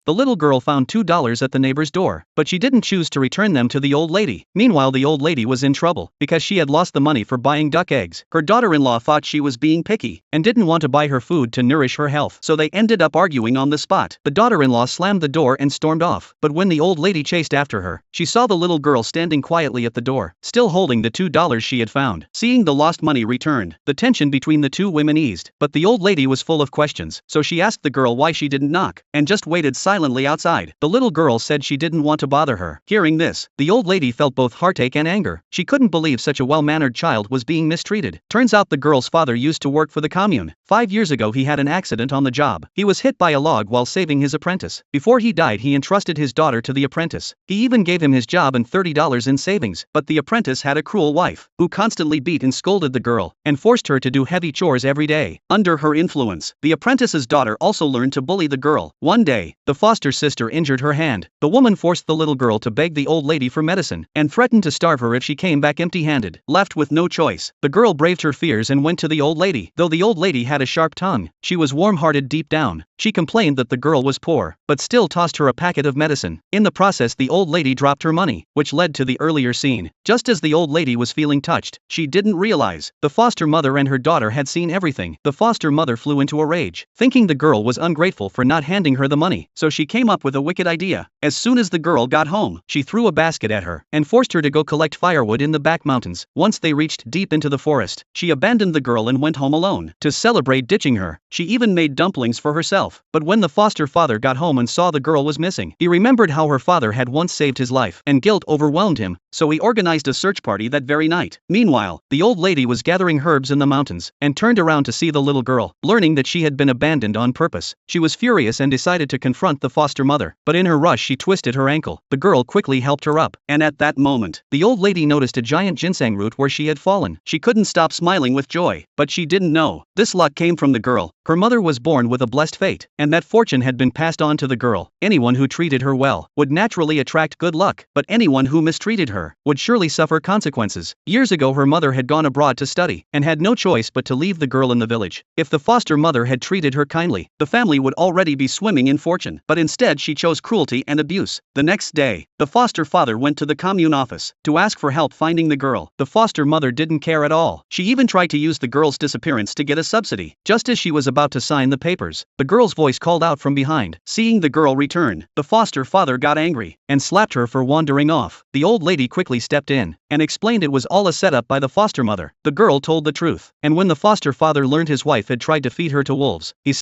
the little girl found $2 at the neighbor's door, but she didn't choose to return them to the old lady. Meanwhile, the old lady was in trouble because she had lost the money for buying duck eggs. Her daughter-in-law thought she was being picky and didn't want to buy her food to nourish her health, so they ended up arguing on the spot. The daughter-in-law slammed the door and stormed off, but when the old lady chased after her, she saw the little girl standing quietly at the door, still holding the $2 she had found. Seeing the lost money returned, the tension between the two women eased, but the old lady was full of questions, so she asked the girl why she didn't knock, and just waited silently outside. The little girl said she didn't want to bother her. Hearing this, the old lady felt both heartache and anger. She couldn't believe such a well-mannered child was being mistreated. Turns out the girl's father used to work for the commune. 5 years ago he had an accident on the job. He was hit by a log while saving his apprentice. Before he died, he entrusted his daughter to the apprentice. He even gave him his job and $30 in savings, but the apprentice had a cruel wife, who constantly beat and scolded the girl, and forced her to do heavy chores every day. Under her influence, the apprentice's daughter also learned to bully the girl. One day, the foster sister injured her hand. The woman forced the little girl to beg the old lady for medicine, and threatened to starve her if she came back empty-handed. Left with no choice, the girl braved her fears and went to the old lady. Though the old lady had a sharp tongue, she was warm-hearted deep down. She complained that the girl was poor, but still tossed her a packet of medicine. In the process, the old lady dropped her money, which led to the earlier scene. Just as the old lady was feeling touched, she didn't realize the foster mother and her daughter had seen everything. The foster mother flew into a rage, thinking the girl was ungrateful for not handing her the money, so she came up with a wicked idea. As soon as the girl got home, she threw a basket at her and forced her to go collect firewood in the back mountains. Once they reached deep into the forest, she abandoned the girl and went home alone. To celebrate ditching her, she even made dumplings for herself. But when the foster father got home and saw the girl was missing, he remembered how her father had once saved his life, and guilt overwhelmed him, so he organized a search party that very night. Meanwhile, the old lady was gathering herbs in the mountains, and turned around to see the little girl. Learning that she had been abandoned on purpose, she was furious and decided to confront the foster mother, but in her rush she twisted her ankle. The girl quickly helped her up, and at that moment, the old lady noticed a giant ginseng root where she had fallen. She couldn't stop smiling with joy, but she didn't know this luck came from the girl. Her mother was born with a blessed fate, and that fortune had been passed on to the girl. Anyone who treated her well would naturally attract good luck, but anyone who mistreated her would surely suffer consequences. Years ago, her mother had gone abroad to study, and had no choice but to leave the girl in the village. If the foster mother had treated her kindly, the family would already be swimming in fortune, but instead she chose cruelty and abuse. The next day, the foster father went to the commune office to ask for help finding the girl. The foster mother didn't care at all. She even tried to use the girl's disappearance to get a subsidy. Just as she was about to sign the papers, the girl's voice called out from behind. Seeing the girl return, the foster father got angry and slapped her for wandering off. The old lady quickly stepped in and explained it was all a setup by the foster mother. The girl told the truth, and when the foster father learned his wife had tried to feed her to wolves, he